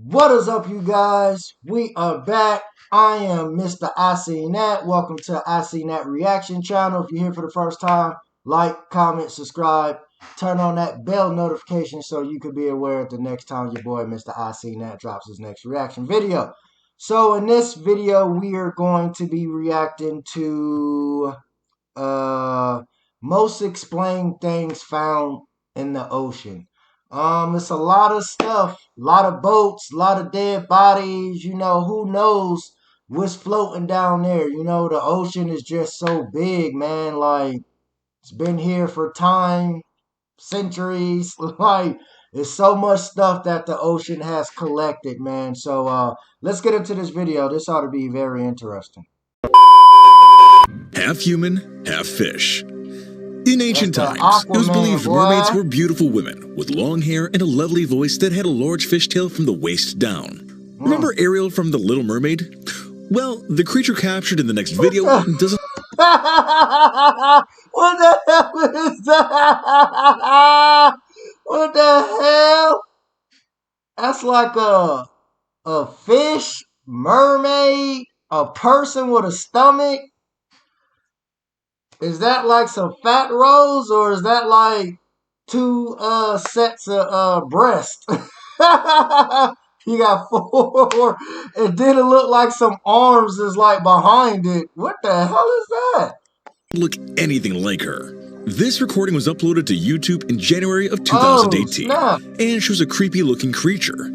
What is up, you guys? We are back. I am Mr. I See Nat. Welcome to I See Nat Reaction channel. If you're here for the first time, like, comment, subscribe, turn on that bell notification so you can be aware the next time your boy Mr. I See Nat drops his next reaction video. So in this video, we are going to be reacting to most explained things found in the ocean. It's a lot of stuff, a lot of boats, a lot of dead bodies. Who knows what's floating down there? The ocean is just so big, man. Like, it's been here for time, centuries. Like, there's so much stuff that the ocean has collected, man. So, let's get into this video. This ought to be very interesting. Half human, half fish. In ancient times, it was believed mermaids were beautiful women with long hair and a lovely voice that had a large fishtail from the waist down. Remember Ariel from The Little Mermaid? Well, the creature captured in the next video doesn't... What the hell is that? What the hell? That's like a fish, mermaid, a person with a stomach. Is that like some fat rolls, or is that like two sets of breasts? You got four. It didn't look like some arms is like behind it. What the hell is that? Look anything like her. This recording was uploaded to YouTube in January of 2018 and shows a creepy looking creature.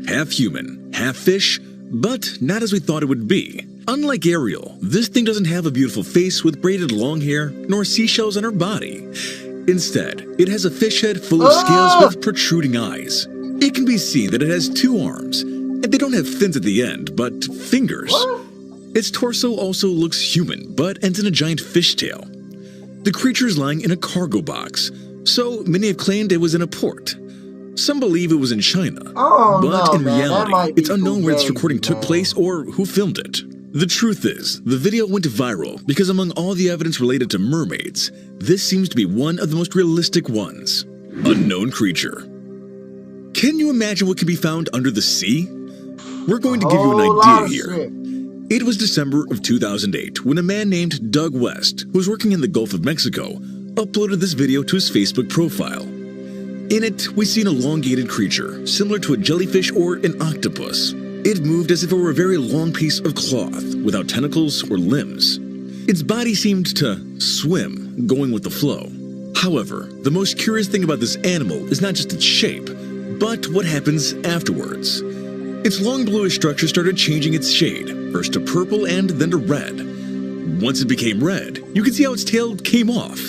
Half human, half fish, but not as we thought it would be. Unlike Ariel, this thing doesn't have a beautiful face with braided long hair, nor seashells on her body. Instead, it has a fish head full of scales with protruding eyes. It can be seen that it has two arms, and they don't have fins at the end, but fingers. Its torso also looks human, but ends in a giant fishtail. The creature is lying in a cargo box, so many have claimed it was in a port. Some believe it was in China, but in reality, it's unknown where this recording took place or who filmed it. The truth is, the video went viral because among all the evidence related to mermaids, this seems to be one of the most realistic ones. Unknown creature. Can you imagine what can be found under the sea? We're going to give you an idea here. It was December of 2008 when a man named Doug West, who was working in the Gulf of Mexico, uploaded this video to his Facebook profile. In it, we see an elongated creature, similar to a jellyfish or an octopus. It moved as if it were a very long piece of cloth, without tentacles or limbs. Its body seemed to swim, going with the flow. However, the most curious thing about this animal is not just its shape, but what happens afterwards. Its long bluish structure started changing its shade, first to purple and then to red. Once it became red, you can see how its tail came off,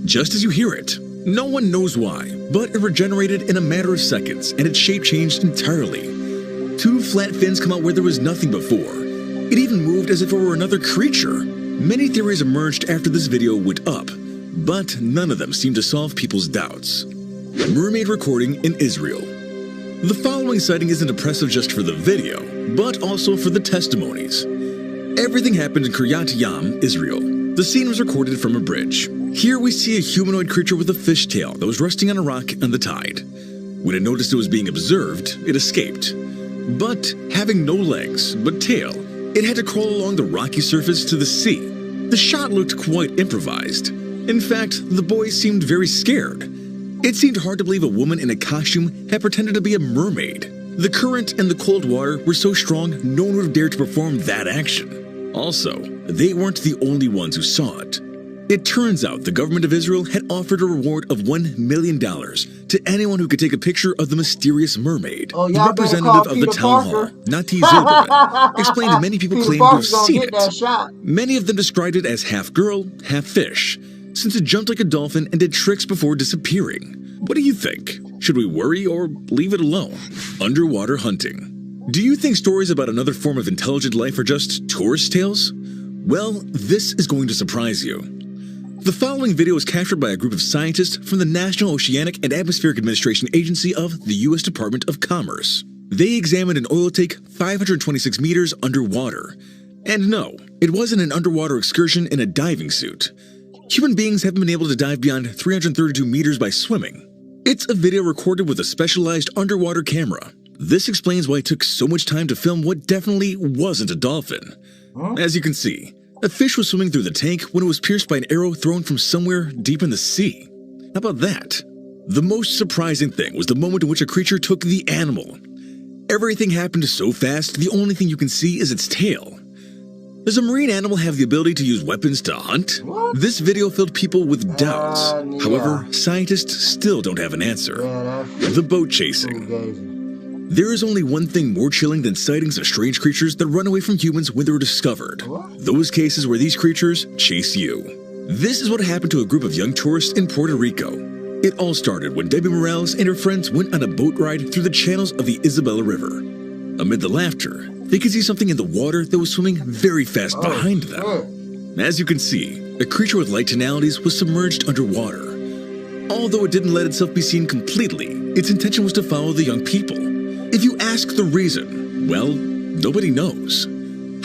just as you hear it. No one knows why, but it regenerated in a matter of seconds, and its shape changed entirely. Two flat fins come out where there was nothing before. It even moved as if it were another creature. Many theories emerged after this video went up, but none of them seem to solve people's doubts. Mermaid recording in Israel. The following sighting isn't impressive just for the video, but also for the testimonies. Everything happened in Kiryat Yam, Israel. The scene was recorded from a bridge. Here we see a humanoid creature with a fishtail that was resting on a rock on the tide. When it noticed it was being observed, it escaped. But having no legs, but tail, it had to crawl along the rocky surface to the sea. The shot looked quite improvised. In fact, the boys seemed very scared. It seemed hard to believe a woman in a costume had pretended to be a mermaid. The current and the cold water were so strong no one would have dared to perform that action. Also, they weren't the only ones who saw it. It turns out the government of Israel had offered a reward of $1 million to anyone who could take a picture of the mysterious mermaid. The representative of the town hall, Nati Zilberman, explained that many people claimed to have seen it. Many of them described it as half girl, half fish, since it jumped like a dolphin and did tricks before disappearing. What do you think? Should we worry or leave it alone? Underwater hunting. Do you think stories about another form of intelligent life are just tourist tales? Well, this is going to surprise you. The following video was captured by a group of scientists from the National Oceanic and Atmospheric Administration Agency of the U.S. Department of Commerce. They examined an oil tank 526 meters underwater. And no, it wasn't an underwater excursion in a diving suit. Human beings haven't been able to dive beyond 332 meters by swimming. It's a video recorded with a specialized underwater camera. This explains why it took so much time to film what definitely wasn't a dolphin. As you can see, a fish was swimming through the tank when it was pierced by an arrow thrown from somewhere deep in the sea. How about that? The most surprising thing was the moment in which a creature took the animal. Everything happened so fast, the only thing you can see is its tail. Does a marine animal have the ability to use weapons to hunt? What? This video filled people with doubts. Yeah. However, scientists still don't have an answer. The boat chasing. There is only one thing more chilling than sightings of strange creatures that run away from humans when they're discovered. What? Those cases where these creatures chase you. This is what happened to a group of young tourists in Puerto Rico. It all started when Debbie Morales and her friends went on a boat ride through the channels of the Isabella River. Amid the laughter, they could see something in the water that was swimming very fast behind them. As you can see, a creature with light tonalities was submerged underwater. Although it didn't let itself be seen completely, its intention was to follow the young people. If you ask the reason, well, nobody knows.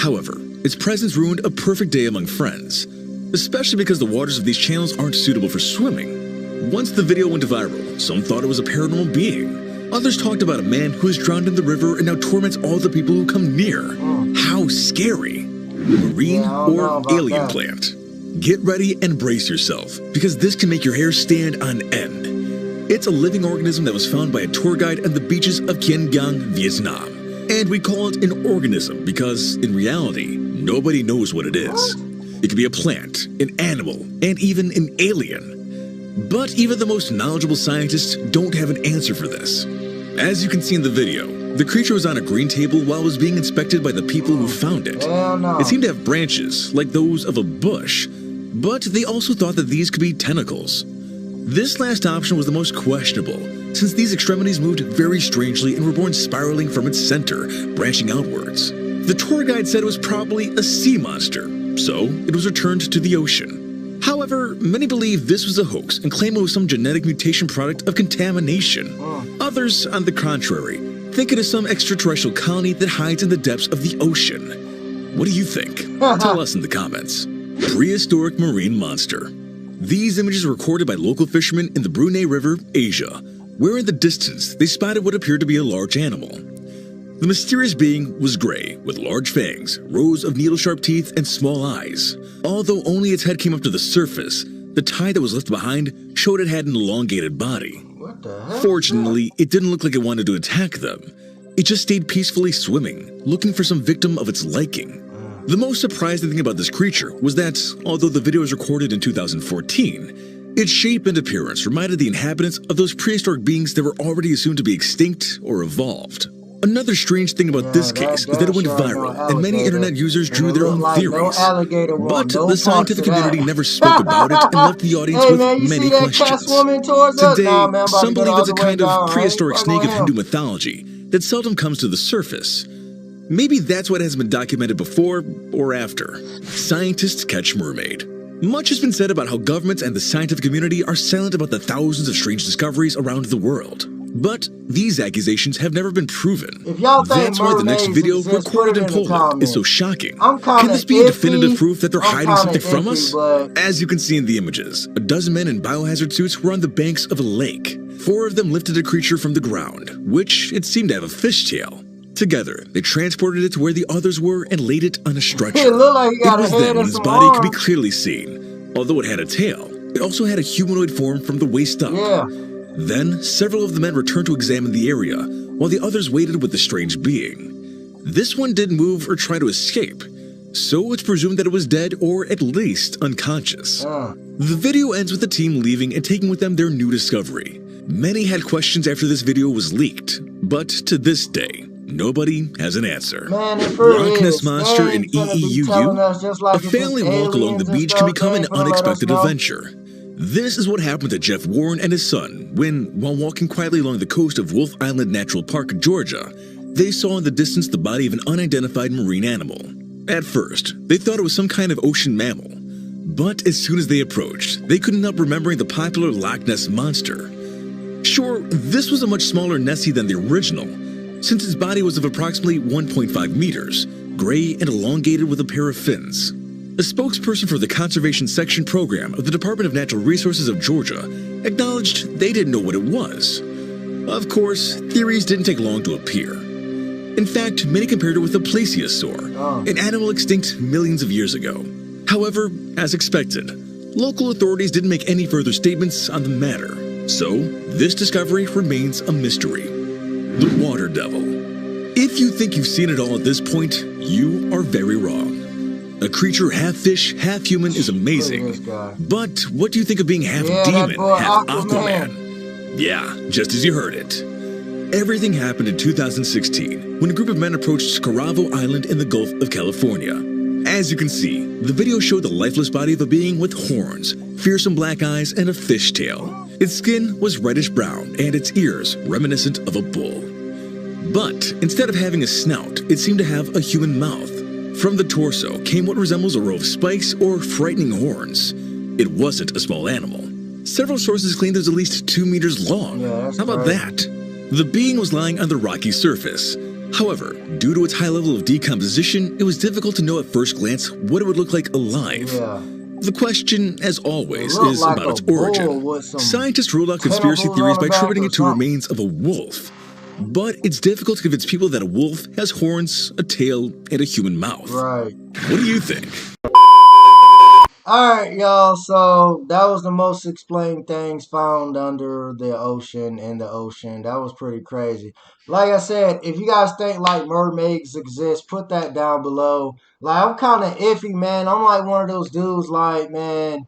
However, its presence ruined a perfect day among friends, especially because the waters of these channels aren't suitable for swimming. Once the video went viral, some thought it was a paranormal being. Others talked about a man who is drowned in the river and now torments all the people who come near. How scary! Marine or alien plant? Get ready and brace yourself, because this can make your hair stand on end. It's a living organism that was found by a tour guide at the beaches of Quien Giang, Vietnam. And we call it an organism because, in reality, nobody knows what it is. It could be a plant, an animal, and even an alien. But even the most knowledgeable scientists don't have an answer for this. As you can see in the video, the creature was on a green table while it was being inspected by the people who found it. It seemed to have branches, like those of a bush, but they also thought that these could be tentacles. This last option was the most questionable, since these extremities moved very strangely and were born spiraling from its center, branching outwards. The tour guide said it was probably a sea monster, so it was returned to the ocean. However, many believe this was a hoax and claim it was some genetic mutation product of contamination. Others, on the contrary, think it is some extraterrestrial colony that hides in the depths of the ocean. What do you think? Tell us in the comments. Prehistoric marine monster. These images were recorded by local fishermen in the Brunei River, Asia, where in the distance they spotted what appeared to be a large animal. The mysterious being was gray, with large fangs, rows of needle-sharp teeth, and small eyes. Although only its head came up to the surface, the tie that was left behind showed it had an elongated body. What the heck? Fortunately, it didn't look like it wanted to attack them. It just stayed peacefully swimming, looking for some victim of its liking. The most surprising thing about this creature was that, although the video was recorded in 2014, its shape and appearance reminded the inhabitants of those prehistoric beings that were already assumed to be extinct or evolved. Another strange thing about this case is that it went viral, and many internet users drew their own theories. But the scientific community never spoke about it and left the audience with many questions. Today, some believe it's a kind of prehistoric snake of Hindu mythology that seldom comes to the surface. Maybe that's what hasn't been documented before or after. Scientists catch mermaid. Much has been said about how governments and the scientific community are silent about the thousands of strange discoveries around the world. But these accusations have never been proven. That's why the next video recorded in Poland is so shocking. Can this be definitive proof that they're hiding something from us? As you can see in the images, a dozen men in biohazard suits were on the banks of a lake. 4 of them lifted a creature from the ground, which it seemed to have a fishtail. Together, they transported it to where the others were and laid it on a stretcher. It was then when its body could be clearly seen. Although it had a tail, it also had a humanoid form from the waist up. Then, several of the men returned to examine the area, while the others waited with the strange being. This one didn't move or try to escape, so it's presumed that it was dead or at least unconscious. The video ends with the team leaving and taking with them their new discovery. Many had questions after this video was leaked, but to this day, nobody has an answer. Loch Ness Monster in EEUU? A family walk along the beach can become an unexpected adventure. This is what happened to Jeff Warren and his son when, while walking quietly along the coast of Wolf Island Natural Park, Georgia, they saw in the distance the body of an unidentified marine animal. At first, they thought it was some kind of ocean mammal. But as soon as they approached, they couldn't help remembering the popular Loch Ness Monster. Sure, this was a much smaller Nessie than the original, since its body was of approximately 1.5 meters, gray and elongated with a pair of fins. A spokesperson for the Conservation Section program of the Department of Natural Resources of Georgia acknowledged they didn't know what it was. Of course, theories didn't take long to appear. In fact, many compared her with a plesiosaur, an animal extinct millions of years ago. However, as expected, local authorities didn't make any further statements on the matter, so this discovery remains a mystery. The water devil. If you think you've seen it all at this point, you are very wrong. A creature half fish, half human is amazing. But what do you think of being half demon, half Aquaman? Yeah, just as you heard it. Everything happened in 2016 when a group of men approached Scaravo Island in the Gulf of California. As you can see, the video showed the lifeless body of a being with horns, fearsome black eyes, and a fish tail. Its skin was reddish brown and its ears reminiscent of a bull. But instead of having a snout, it seemed to have a human mouth. From the torso came what resembles a row of spikes or frightening horns. It wasn't a small animal. Several sources claimed it was at least 2 meters long. How about that? The being was lying on the rocky surface. However, due to its high level of decomposition, it was difficult to know at first glance what it would look like alive. The question, as always, is about its origin. Scientists ruled out conspiracy theories by attributing it to remains of a wolf. But it's difficult to convince people that a wolf has horns, a tail, and a human mouth. Right. What do you think? Alright, y'all, so that was the most explained things found under the ocean, in the ocean. That was pretty crazy. Like I said, if you guys think like mermaids exist, put that down below. Like, I'm kind of iffy, man. I'm like one of those dudes, like, man,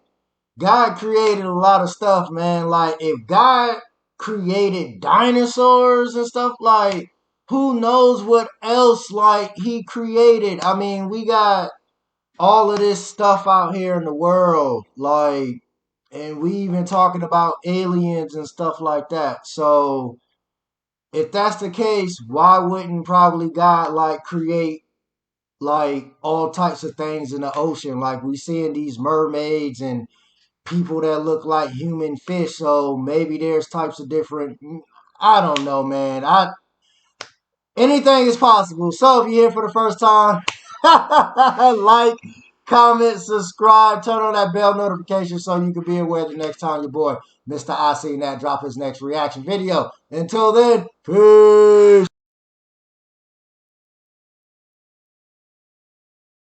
God created a lot of stuff, man. Like, if God created dinosaurs and stuff, like, who knows what else, like, he created. I mean, we got all of this stuff out here in the world, like, and we even talking about aliens and stuff like that. So if that's the case, why wouldn't probably God like create like all types of things in the ocean? Like we seeing these mermaids and people that look like human fish. So maybe there's types of different. I don't know, man. Anything is possible. So if you're here for the first time, like, comment, subscribe, turn on that bell notification so you can be aware the next time your boy Mr. I Seen That drop his next reaction video. Until then, peace.